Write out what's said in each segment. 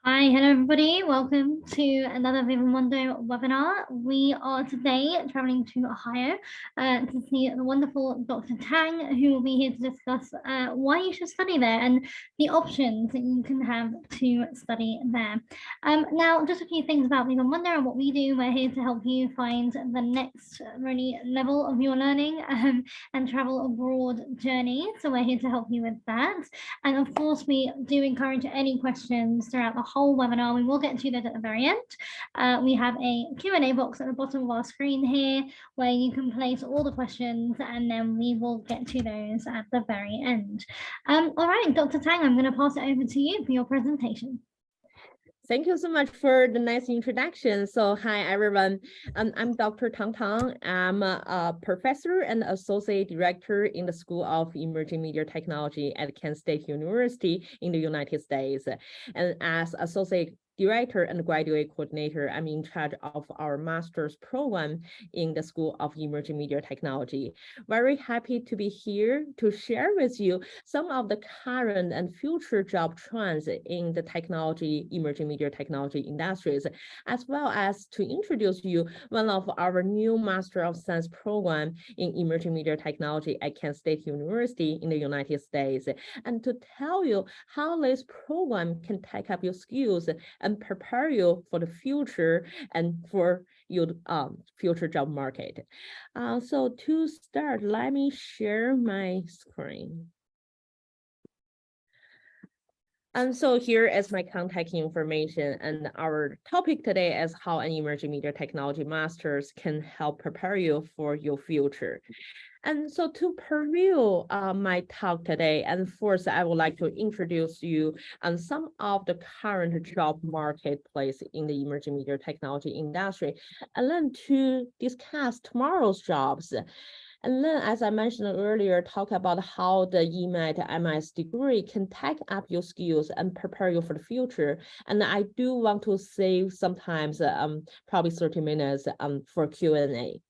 Hi, hello everybody. Welcome to another Viva Mundo webinar. We are today traveling to Ohio to see the wonderful Dr. Tang, who will be here to discuss why you should study there and the options that you can have to study there. Now, just a few things about Viva Mundo and what we do. We're here to help you find the next really level of your learning and travel abroad journey. So we're here to help you with that. And of course, we do encourage any questions throughout the whole webinar. We will get to that at the very end. We have a Q&A box at the bottom of our screen here where you can place all the questions and then we will get to those at the very end. All right, Dr. Tang, I'm going to pass it over to you for your presentation. Thank you so much for the nice introduction. So hi, everyone. I'm Dr. Tang Tang. I'm a professor and associate director in the School of Emerging Media Technology at Kent State University in the United States. And as associate director and graduate coordinator, I'm in charge of our master's program in the School of Emerging Media Technology. Very happy to be here to share with you some of the current and future job trends in the emerging media technology industries, as well as to introduce you one of our new Master of Science program in emerging media technology at Kent State University in the United States, and to tell you how this program can take up your skills and prepare you for the future and for your future job market. So to start, let me share my screen. And so here is my contact information, and our topic today is how an emerging media technology master's can help prepare you for your future. And so to preview my talk today, and first I would like to introduce you on some of the current job marketplace in the emerging media technology industry, and then to discuss tomorrow's jobs. And then, as I mentioned earlier, talk about how the EMAT MS degree can take up your skills and prepare you for the future. And I do want to save sometimes probably 30 minutes for Q&A.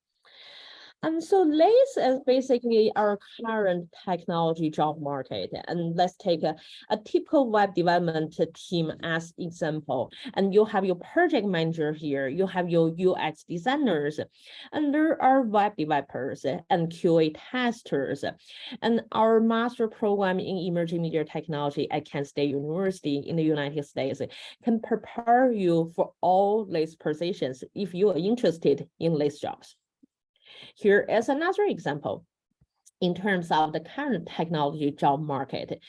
And so this is basically our current technology job market. And let's take a typical web development team as example. And you have your project manager here, you have your UX designers, and there are web developers and QA testers. And our master program in emerging media technology at Kent State University in the United States can prepare you for all these positions if you are interested in these jobs. Here is another example. In terms of the current technology job market,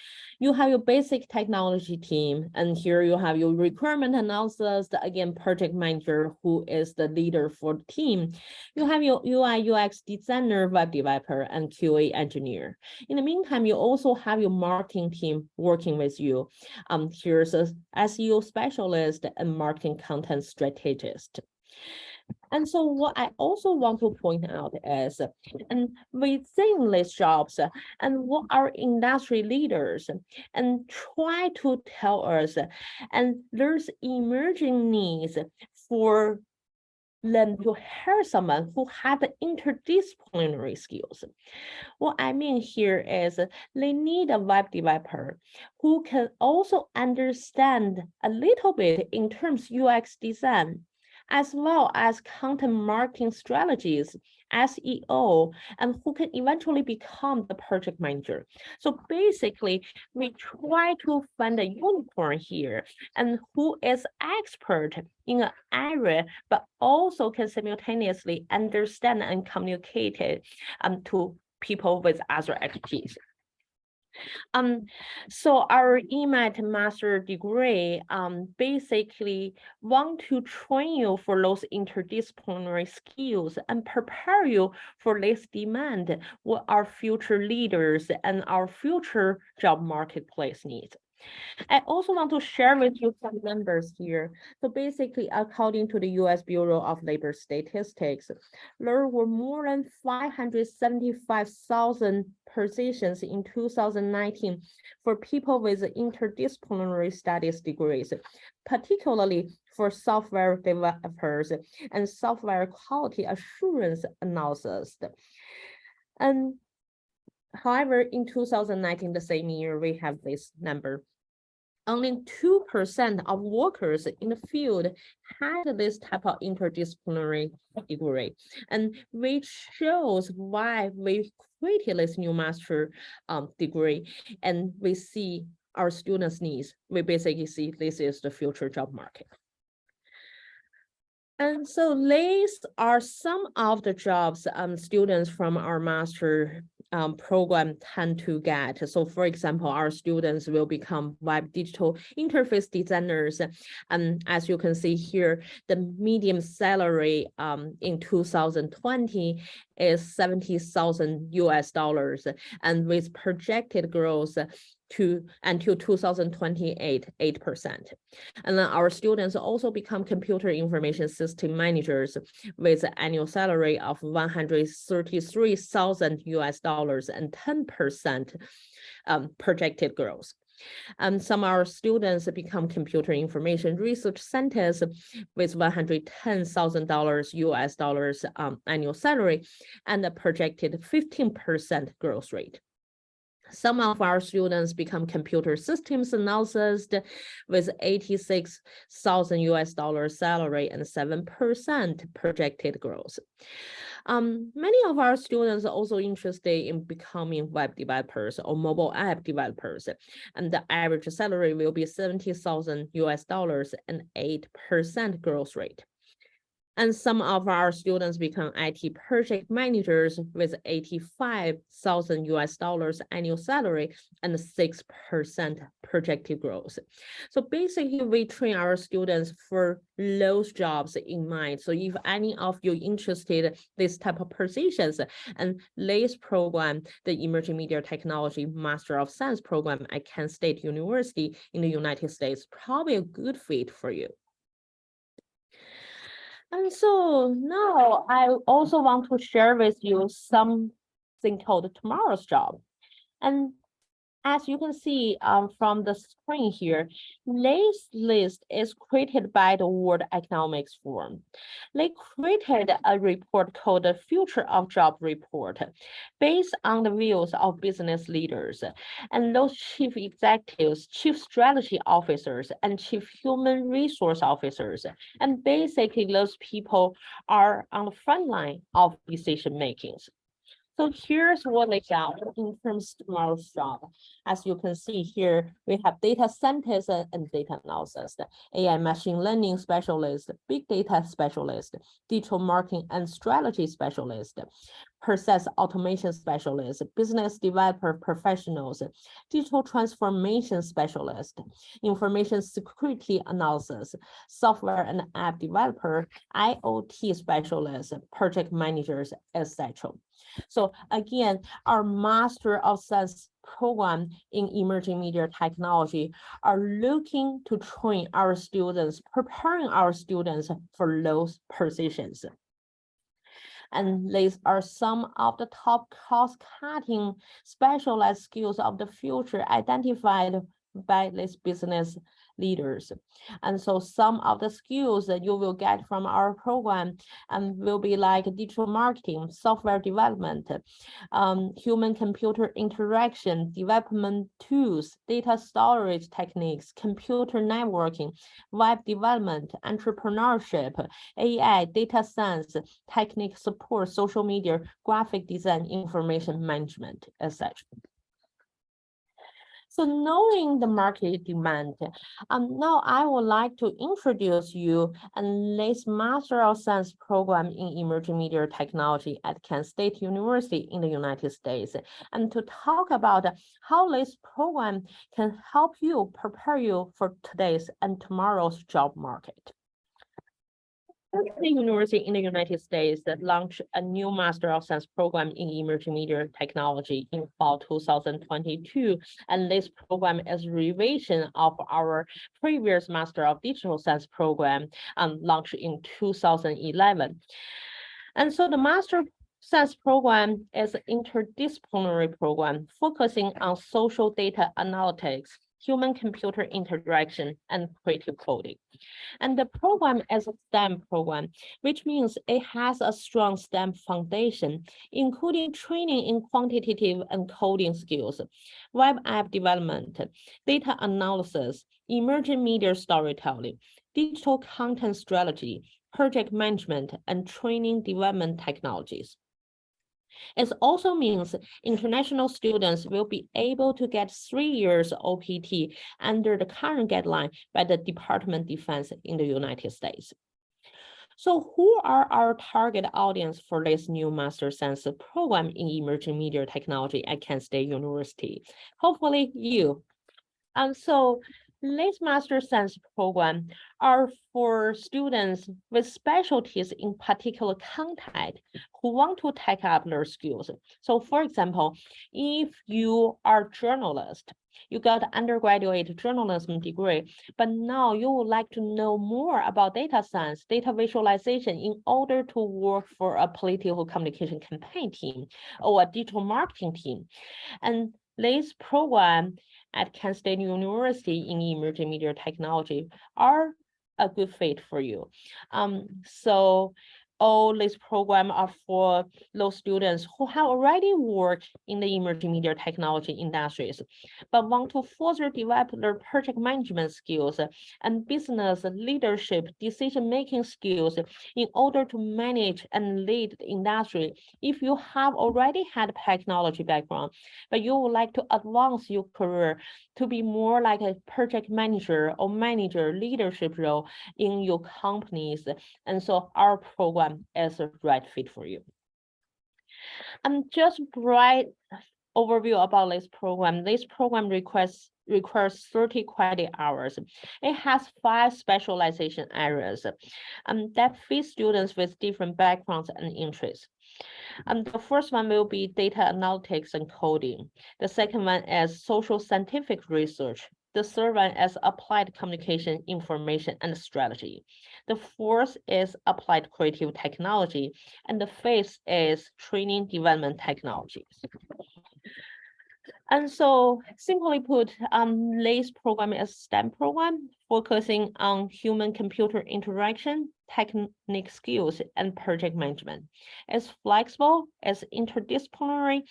you have your basic technology team, and here you have your requirement analysis, again, project manager, who is the leader for the team. You have your UI UX designer, web developer, and QA engineer. In the meantime, you also have your marketing team working with you. Here's a SEO specialist and marketing content strategist. And so what I also want to point out is, and within these jobs, and what our industry leaders and try to tell us, and there's emerging needs for them to hire someone who has the interdisciplinary skills. What I mean here is they need a web developer who can also understand a little bit in terms of UX design, as well as content marketing strategies, SEO, and who can eventually become the project manager. So basically, we try to find a unicorn here and who is expert in an area, but also can simultaneously understand and communicate it to people with other expertise. So our EMAT master degree basically want to train you for those interdisciplinary skills and prepare you for this demand, what our future leaders and our future job marketplace needs. I also want to share with you some numbers here. So basically, according to the U.S. Bureau of Labor Statistics, there were more than 575,000 positions in 2019 for people with interdisciplinary studies degrees, particularly for software developers and software quality assurance analysis. And however, in 2019, the same year, we have this number only 2% of workers in the field had this type of interdisciplinary degree, and which shows why we created this new master degree, and we see our students' needs. We basically see this is the future job market. And so these are some of the jobs students from our master program tend to get. So for example, our students will become web digital interface designers. And as you can see here, the median salary in 2020 is $70,000, and with projected growth to until 2028, 8%. And then our students also become computer information system managers with an annual salary of $133,000 and 10% projected growth. And some of our students become computer information research scientists with $110,000 annual salary and a projected 15% growth rate. Some of our students become computer systems analysts with $86,000 salary and 7% projected growth. Many of our students are also interested in becoming web developers or mobile app developers, and the average salary will be $70,000 and 8% growth rate. And some of our students become IT project managers with $85,000 annual salary and 6% projected growth. So basically, we train our students for those jobs in mind. So if any of you interested in this type of positions, and this program, the Emerging Media Technology Master of Science program at Kent State University in the United States, probably a good fit for you. And so now I also want to share with you something called tomorrow's job. And as you can see from the screen here, this list is created by the World Economic Forum. They created a report called the Future of Job Report based on the views of business leaders and those chief executives, chief strategy officers, and chief human resource officers. And basically those people are on the front line of decision makings. So here's what they got in terms of tomorrow's job. As you can see here, we have data scientists and data analysis, AI machine learning specialist, big data specialist, digital marketing and strategy specialist, process automation specialist, business developer professionals, digital transformation specialist, information security analysis, software and app developer, IoT specialist, project managers, etc. So again, our Master of Science program in emerging media technology are looking to train our students, preparing our students for those positions. And these are some of the top cost-cutting specialized skills of the future identified by these business leaders. And so some of the skills that you will get from our program will be like digital marketing, software development, human-computer interaction, development tools, data storage techniques, computer networking, web development, entrepreneurship, AI, data science, technique support, social media, graphic design, information management, etc. So knowing the market demand, now I would like to introduce you and this Master of Science program in Emerging Media Technology at Kent State University in the United States, and to talk about how this program can help you prepare you for today's and tomorrow's job market. The university in the United States that launched a new Master of Science program in emerging media technology in fall 2022. And this program is a revision of our previous Master of Digital Science program launched in 2011. And so the Master Science program is an interdisciplinary program focusing on social data analytics, human-computer interaction, and creative coding. And the program is a STEM program, which means it has a strong STEM foundation, including training in quantitative and coding skills, web app development, data analysis, emerging media storytelling, digital content strategy, project management, and training development technologies. It also means international students will be able to get 3 years OPT under the current guideline by the Department of Defense in the United States. So who are our target audience for this new Master Science program in emerging media technology at Kent State University? Hopefully you. So this Master Science program are for students with specialties in particular content who want to take up their skills. So for example, if you are a journalist, you got an undergraduate journalism degree, but now you would like to know more about data science, data visualization in order to work for a political communication campaign team or a digital marketing team. And this program at Kent State University in emerging media technology are a good fit for you. So all these programs are for those students who have already worked in the emerging media technology industries, but want to further develop their project management skills and business leadership decision-making skills in order to manage and lead the industry. If you have already had a technology background, but you would like to advance your career to be more like a project manager or manager leadership role in your companies, and so our program is a right fit for you. Just bright overview about this program. This program requires 30 credit hours. It has 5 specialization areas that fit students with different backgrounds and interests. The first one will be data analytics and coding. The second one is social scientific research. The third one is applied communication, information, and strategy. The fourth is applied creative technology. And the fifth is training development technologies. And so simply put, this program is a STEM program focusing on human-computer interaction, technical skills, and project management. It's flexible, it's interdisciplinary,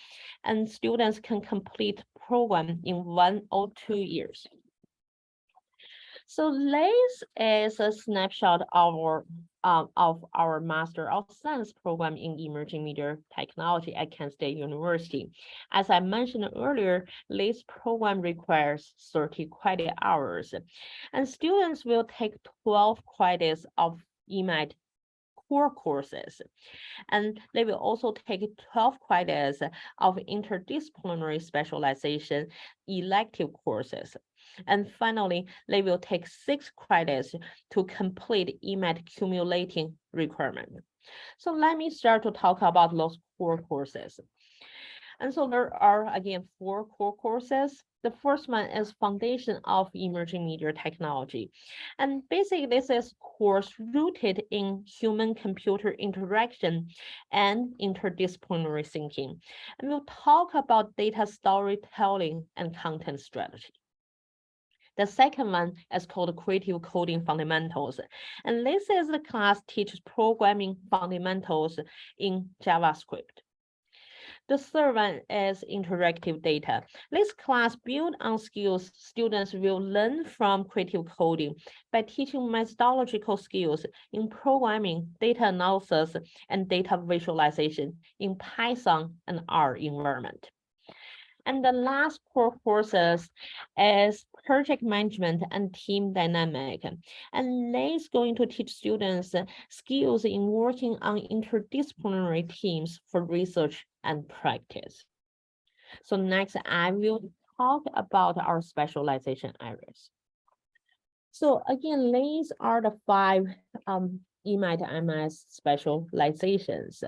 and students can complete program in 1 or 2 years. So this is a snapshot of our Master of Science program in emerging media technology at Kent State University. As I mentioned earlier, this program requires 30 credit hours, and students will take 12 credits of EMAT core courses, and they will also take 12 credits of interdisciplinary specialization elective courses. And finally, they will take 6 credits to complete EMAT accumulating requirement. So let me start to talk about those core courses. And so there are, again, 4 core courses. The first one is Foundation of Emerging Media Technology. And basically, this is a course rooted in human-computer interaction and interdisciplinary thinking. And we'll talk about data storytelling and content strategy. The second one is called Creative Coding Fundamentals. And this is the class teaches programming fundamentals in JavaScript. The third one is interactive data. This class builds on skills students will learn from creative coding by teaching methodological skills in programming, data analysis, and data visualization in Python and R environment. And the last core courses is project management and team dynamic. And this is going to teach students skills in working on interdisciplinary teams for research and practice. So next, I will talk about our specialization areas. So again, these are the 5 EMAT MS specializations.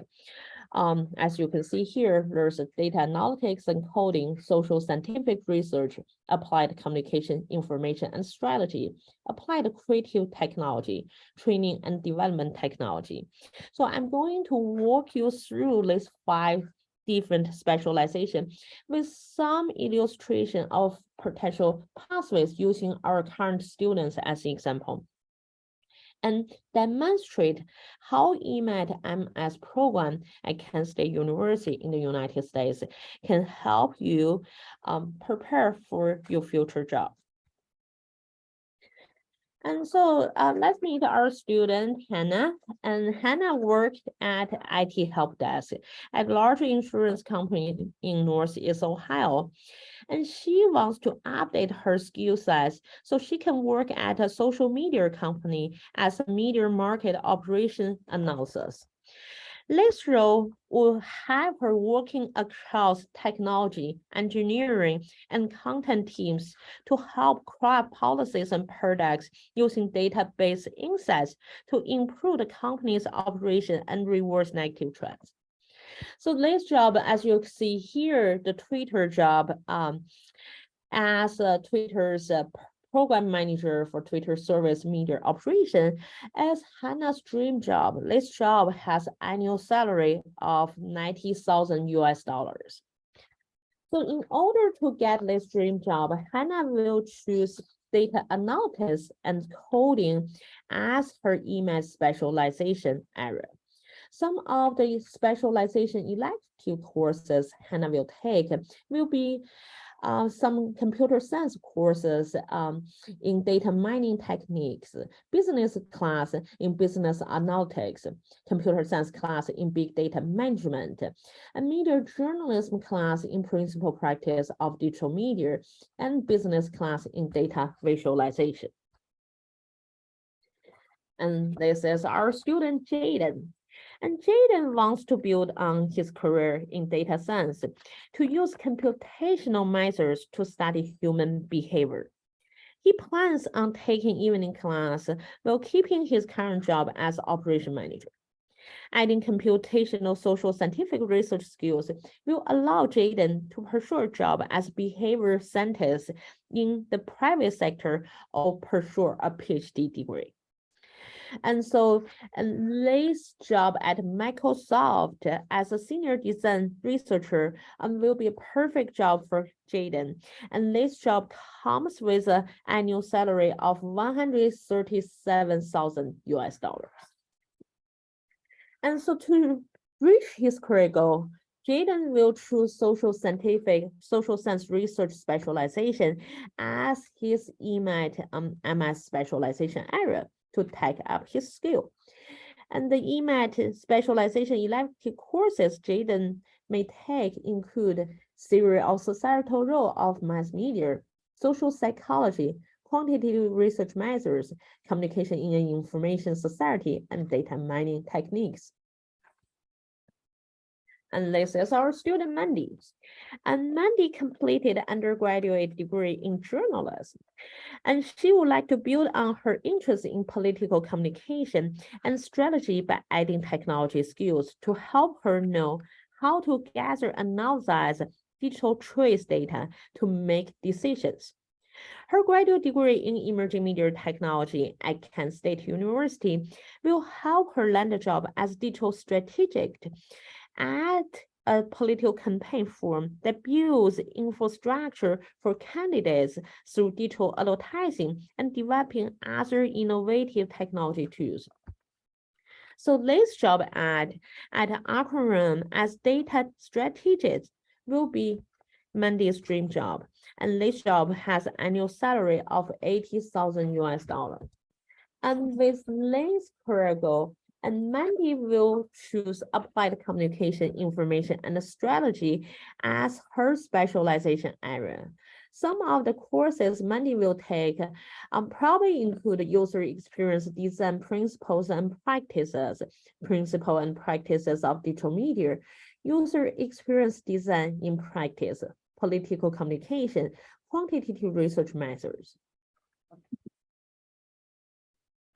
As you can see here, there's a data analytics and coding, social scientific research, applied communication, information and strategy, applied creative technology, training and development technology. So I'm going to walk you through these 5 different specialization with some illustration of potential pathways using our current students as an example, and demonstrate how EMAT MS program at Kent State University in the United States can help you prepare for your future job. And so let's meet our student, Hannah. And Hannah worked at IT help desk at a large insurance company in Northeast Ohio. And she wants to update her skill sets so she can work at a social media company as a media market operation analysis. This role will have her working across technology, engineering, and content teams to help craft policies and products using database insights to improve the company's operation and reverse negative trends. So this job, as you see here, the Twitter job as Twitter's program manager for Twitter service media operation is Hannah's dream job. This job has annual salary of $90,000 US. So in order to get this dream job, Hannah will choose data analytics and coding as her EMAT specialization area. Some of the specialization elective courses Hannah will take will be some computer science courses in data mining techniques, business class in business analytics, computer science class in big data management, a media journalism class in principal practice of digital media, and business class in data visualization. And this is our student, Jaden. And Jaden wants to build on his career in data science to use computational methods to study human behavior. He plans on taking evening class while keeping his current job as operation manager. Adding computational social scientific research skills will allow Jaden to pursue a job as behavior scientist in the private sector or pursue a PhD degree. And so Lay's job at Microsoft as a senior design researcher will be a perfect job for Jaden. And this job comes with an annual salary of $137,000 US. And so to reach his career goal, Jaden will choose social science research specialization as his EMAT MS specialization area to take up his skill. And the EMAT specialization elective courses Jaden may take include theory of societal role of mass media, social psychology, quantitative research methods, communication in an information society, and data mining techniques. And this is our student Mandy. And Mandy completed an undergraduate degree in journalism. And she would like to build on her interest in political communication and strategy by adding technology skills to help her know how to gather and analyze digital trace data to make decisions. Her graduate degree in emerging media technology at Kent State University will help her land a job as digital strategist at a political campaign firm that builds infrastructure for candidates through digital advertising and developing other innovative technology tools. So this job at Akron as data strategist will be Mandy's dream job. And this job has an annual salary of $80,000 US. And with this career goal, and Mandy will choose applied communication information and strategy as her specialization area. Some of the courses Mandy will take probably include user experience design principles and practices of digital media, user experience design in practice, political communication, quantitative research methods.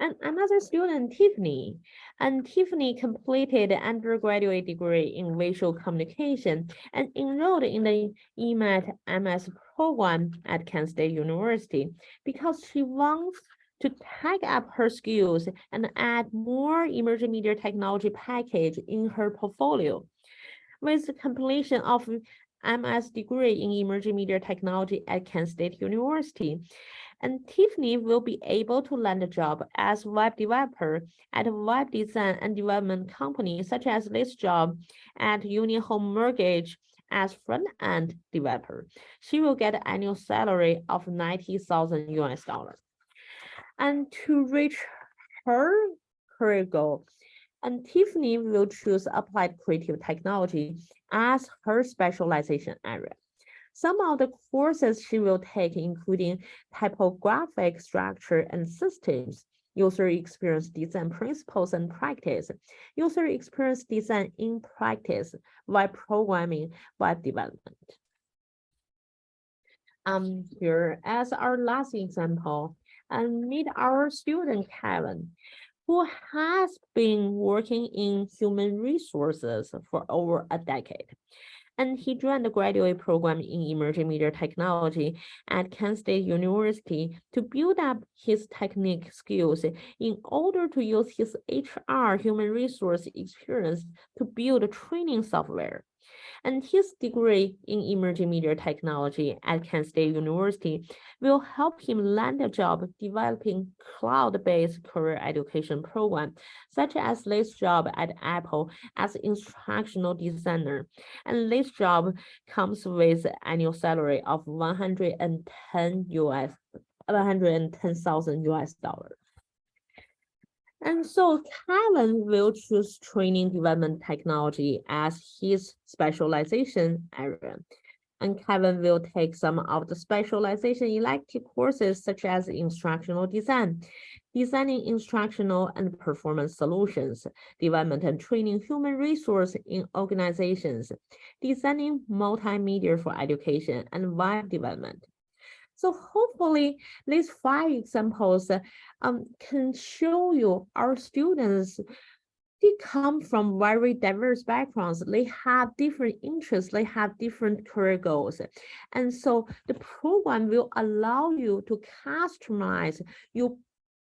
And another student, Tiffany. And Tiffany completed an undergraduate degree in visual communication and enrolled in the EMAT MS program at Kent State University because she wants to take up her skills and add more emerging media technology package in her portfolio. with the completion of MS degree in emerging media technology at Kent State University. And Tiffany will be able to land a job as web developer at a web design and development company, such as this job at Union Home Mortgage as front-end developer. She will get an annual salary of 90,000 US dollars. And to reach her career goal, and Tiffany will choose applied creative technology as her specialization area. Some of the courses she will take, including typographic structure and systems, user experience design principles and practice, user experience design in practice, web programming, web development. Here as our last example, and meet our student Kevin, who has been working in human resources for over a decade. And he joined the graduate program in emerging media technology at Kent State University to build up his technical skills in order to use his HR human resource experience to build training software. And his degree in emerging media technology at Kent State University will help him land a job developing cloud-based career education program, such as this job at Apple as instructional designer. And this job comes with annual salary of 110,000 US dollars. And so Kevin will choose training development technology as his specialization area. And Kevin will take some of the specialization elective courses such as instructional design, designing instructional and performance solutions, development and training human resource in organizations, designing multimedia for education, and web development. So hopefully these 5 examples can show you our students, they come from very diverse backgrounds. They have different interests. They have different career goals. And so the program will allow you to customize your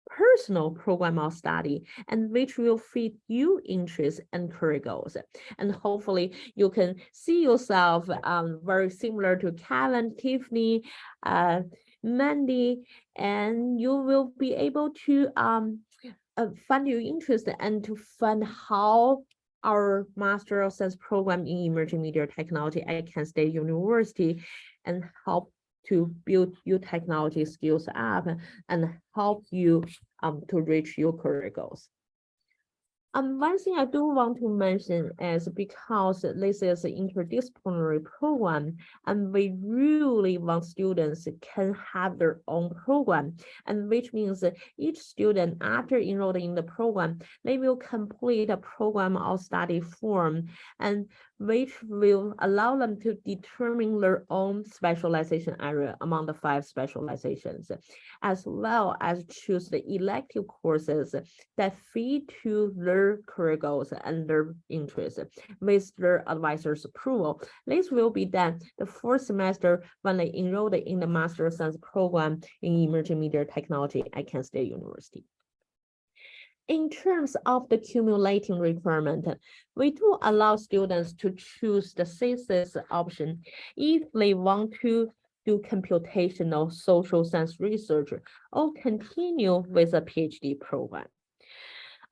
personal program of study and which will fit your interests and career goals. And hopefully you can see yourself very similar to Kevin, Tiffany, Mandy, and you will be able to find your interest and to find how our Master of Science program in emerging media technology at Kent State University and help to build your technology skills up and help you to reach your career goals. One thing I do want to mention is because this is an interdisciplinary program, and we really want students can have their own program, and which means each student after enrolling in the program, they will complete a program of study form, and which will allow them to determine their own specialization area among the 5 specializations, as well as choose the elective courses that fit to their career goals and their interests with their advisor's approval. This will be done the 4th semester when they enrolled in the Master of Science program in emerging media technology at Kent State University. In terms of the cumulating requirement, we do allow students to choose the thesis option if they want to do computational social science research or continue with a PhD program.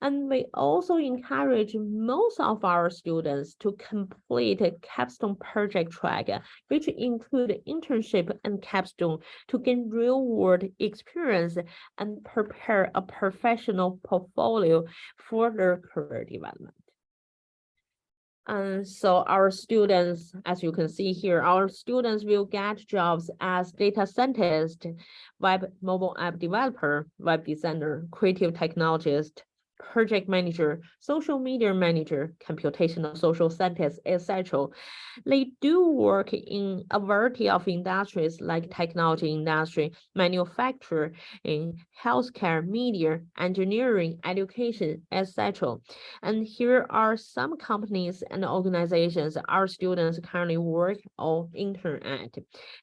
And we also encourage most of our students to complete a capstone project track, which include internship and capstone to gain real-world experience and prepare a professional portfolio for their career development. And so our students, as you can see here, our students will get jobs as data scientist, web mobile app developer, web designer, creative technologist, project manager, social media manager, computational social scientist, etc. They do work in a variety of industries like technology industry, manufacturing, healthcare, media, engineering, education, etc. And here are some companies and organizations our students currently work or intern at,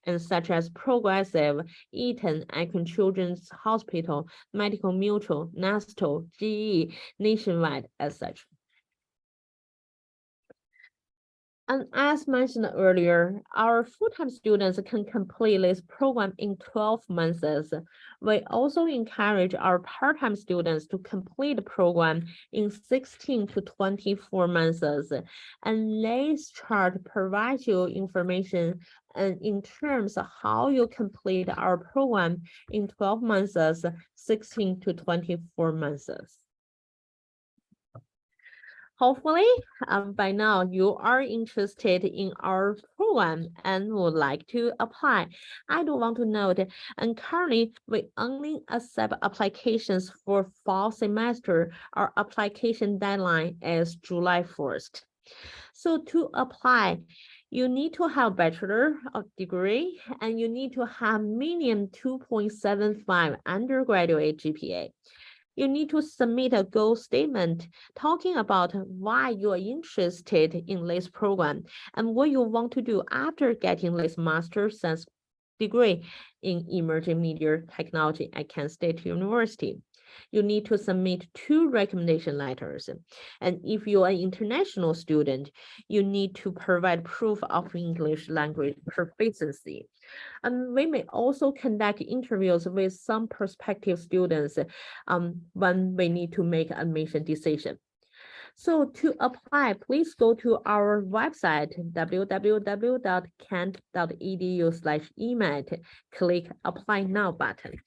and such as Progressive, Eaton, Akron Children's Hospital, Medical Mutual, Nestle, GE, Nationwide, as such. And as mentioned earlier, our full-time students can complete this program in 12 months. We also encourage our part-time students to complete the program in 16 to 24 months. And this chart provides you information and in terms of how you complete our program in 12 months, 16 to 24 months. Hopefully, by now you are interested in our program and would like to apply. I do want to note, and currently we only accept applications for fall semester. Our application deadline is July 1st. So to apply, you need to have bachelor of degree and you need to have minimum 2.75 undergraduate GPA. You need to submit a goal statement talking about why you are interested in this program and what you want to do after getting this master's science degree in emerging media technology at Kent State University. You need to submit 2 recommendation letters. And if you are an international student, you need to provide proof of English language proficiency. And we may also conduct interviews with some prospective students when we need to make an admission decision. So to apply, please go to our website, www.kent.edu/emat, click Apply Now button.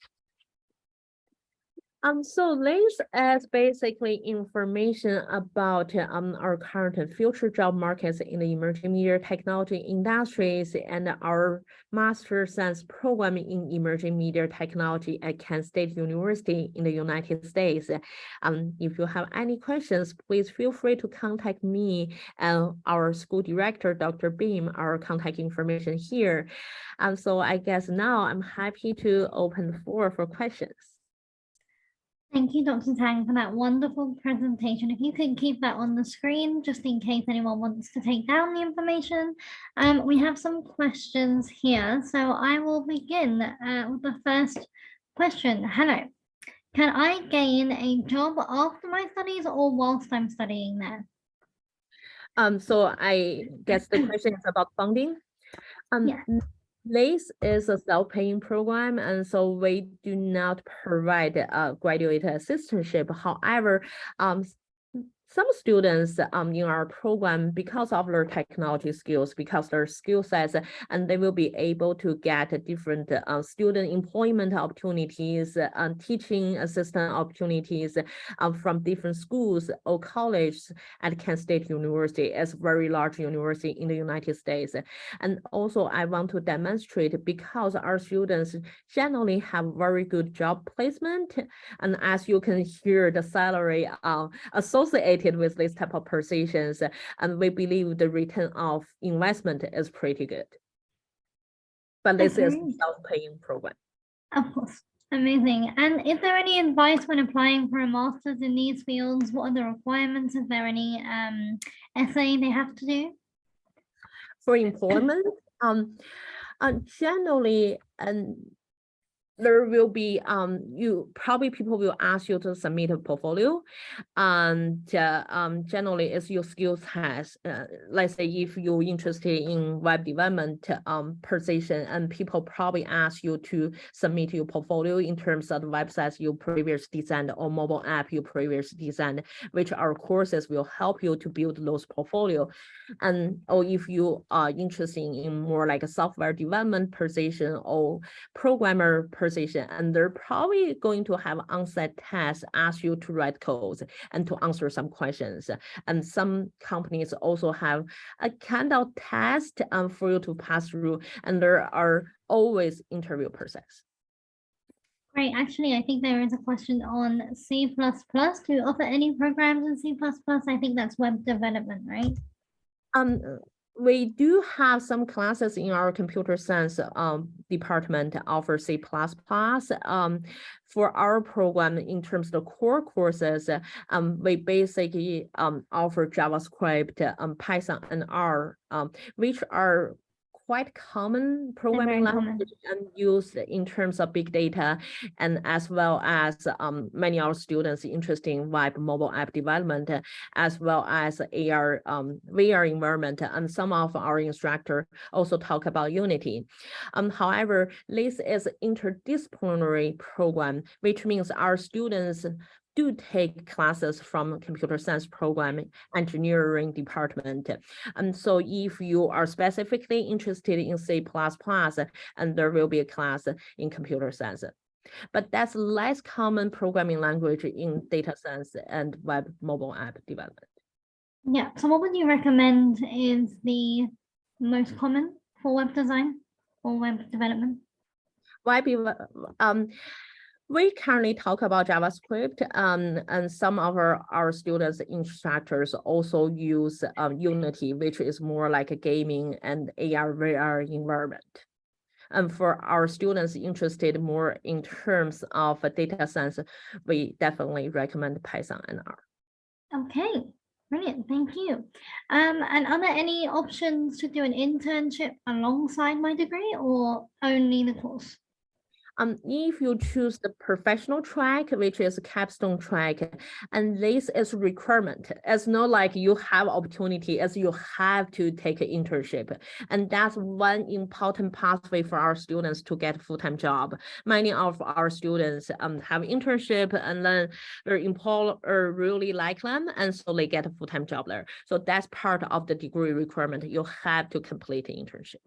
So this is basically information about our current and future job markets in the emerging media technology industries and our Master Science program in emerging media technology at Kent State University in the United States. If you have any questions, please feel free to contact me and our school director, Dr. Beam. Our contact information here. So I guess now I'm happy to open the floor for questions. Thank you, Dr. Tang, for that wonderful presentation. If you could keep that on the screen, just in case anyone wants to take down the information. We have some questions here, so I will begin with the first question. Hello, can I gain a job after my studies or whilst I'm studying there? So I guess the question is about funding. Yeah. This is a self-paying program, and so we do not provide graduate assistantship. However, some students in our program, because of their technology skills, because their skill sets, and they will be able to get different student employment opportunities, teaching assistant opportunities from different schools or colleges at Kent State University. It's a very large university in the United States. And also I want to demonstrate, because our students generally have very good job placement, and as you can hear, the salary associated with this type of positions, and we believe the return of investment is pretty good. But this is a self-paying program. Of course. Amazing. And is there any advice when applying for a master's in these fields? What are the requirements? Is there any essay they have to do? For employment, generally, there will be people will ask you to submit a portfolio, and generally it's your skills test. Let's say if you're interested in web development position, and people probably ask you to submit your portfolio in terms of the websites you previously designed or mobile app you previously designed, which our courses will help you to build those portfolio. And or if you are interested in more like a software development position or programmer position, and they're probably going to have on-site tests, ask you to write codes and to answer some questions. And some companies also have a kind of test for you to pass through, and there are always interview process. Great. Actually, I think there is a question on C++. Do you offer any programs in C++? I think that's web development, right? We do have some classes in our computer science department offer C++. For our program, in terms of the core courses, we basically offer JavaScript, Python, and R, which are quite common programming language and used in terms of big data, and as well as many of our students interested in web mobile app development, as well as AR, VR environment, and some of our instructors also talk about Unity. However, this is interdisciplinary program, which means our students do take classes from computer science programming, engineering department. And so if you are specifically interested in C++, and there will be a class in computer science. But that's less common programming language in data science and web mobile app development. Yeah, so what would you recommend is the most common for web design or web development? We currently talk about JavaScript, and some of our students, instructors also use Unity, which is more like a gaming and AR, VR environment. And for our students interested more in terms of data science, we definitely recommend Python and R. Okay, brilliant, thank you. And are there any options to do an internship alongside my degree or only the course? If you choose the professional track, which is a capstone track, and this is requirement, it's not like you have opportunity, as you have to take an internship. And that's one important pathway for our students to get a full-time job. Many of our students have internship, and then their employer really like them, and so they get a full-time job there. So that's part of the degree requirement. You have to complete an internship.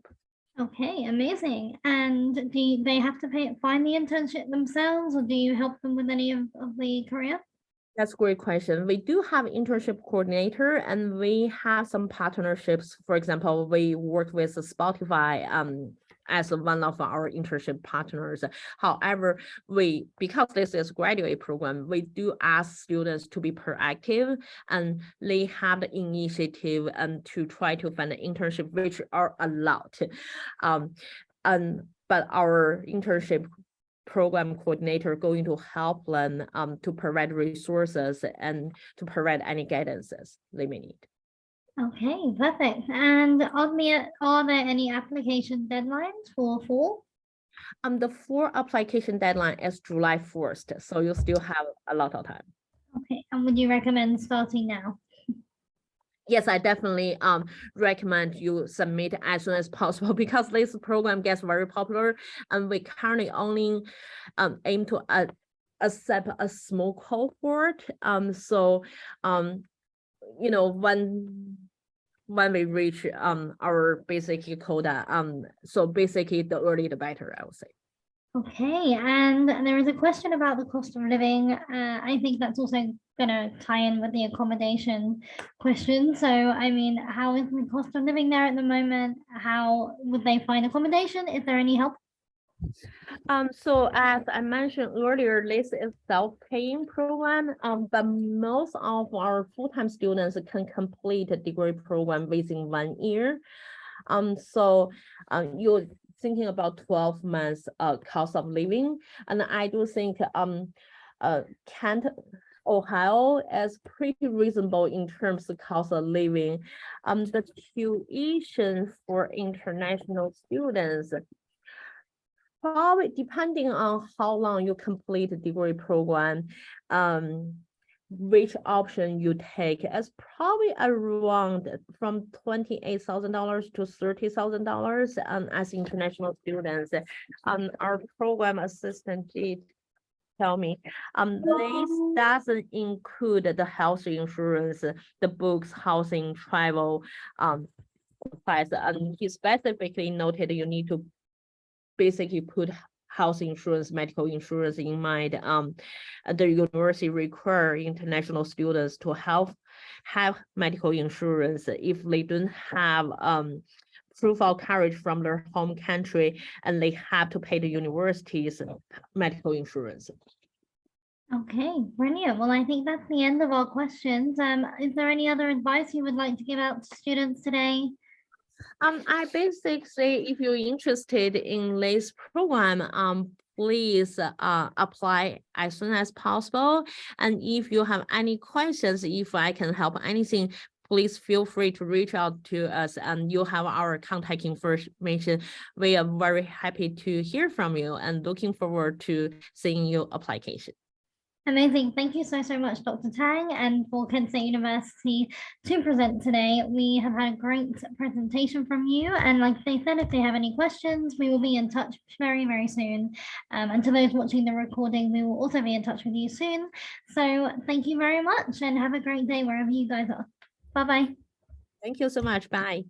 Okay, amazing. And do they have to find the internship themselves, or do you help them with any of the career? That's a great question. We do have internship coordinator, and we have some partnerships. For example, we work with Spotify as one of our internship partners. However, because this is a graduate program, we do ask students to be proactive, and they have the initiative and to try to find an internship, which are allowed. But our internship program coordinator going to help them to provide resources and to provide any guidances they may need. Okay, perfect. And are there any application deadlines for fall? The fall application deadline is July 1st, so you still have a lot of time. Okay, and would you recommend starting now? Yes, I definitely recommend you submit as soon as possible, because this program gets very popular, and we currently only aim to accept a small cohort. You know, when we reach our basic quota, so basically the earlier the better, I would say. Okay, and there is a question about the cost of living. I think that's also going to tie in with the accommodation question. So, I mean, how is the cost of living there at the moment? How would they find accommodation? Is there any help? So as I mentioned earlier, this is self-paying program, but most of our full-time students can complete a degree program within 1 year. You're thinking about 12 months cost of living, and I do think Kent, Ohio is pretty reasonable in terms of cost of living. The tuition for international students, probably depending on how long you complete the degree program, which option you take, is probably around from $28,000 to $30,000. As international students, our program assistant did tell me, this doesn't include the health insurance, the books, housing, travel, price. And he specifically noted you need to basically put health insurance, medical insurance in mind. The university require international students to have medical insurance if they don't have proof of coverage from their home country, and they have to pay the university's medical insurance. Okay, brilliant. Well, I think that's the end of our questions. Is there any other advice you would like to give out to students today? I basically say, if you're interested in this program, please apply as soon as possible. And if you have any questions, if I can help anything, please feel free to reach out to us, and you have our contact information. We are very happy to hear from you and looking forward to seeing your application. Amazing. Thank you so much, Dr. Tang, and for Kent State University to present today. We have had a great presentation from you. And like they said, if they have any questions, we will be in touch very soon. And to those watching the recording, we will also be in touch with you soon. So thank you very much and have a great day wherever you guys are. Bye-bye. Thank you so much. Bye.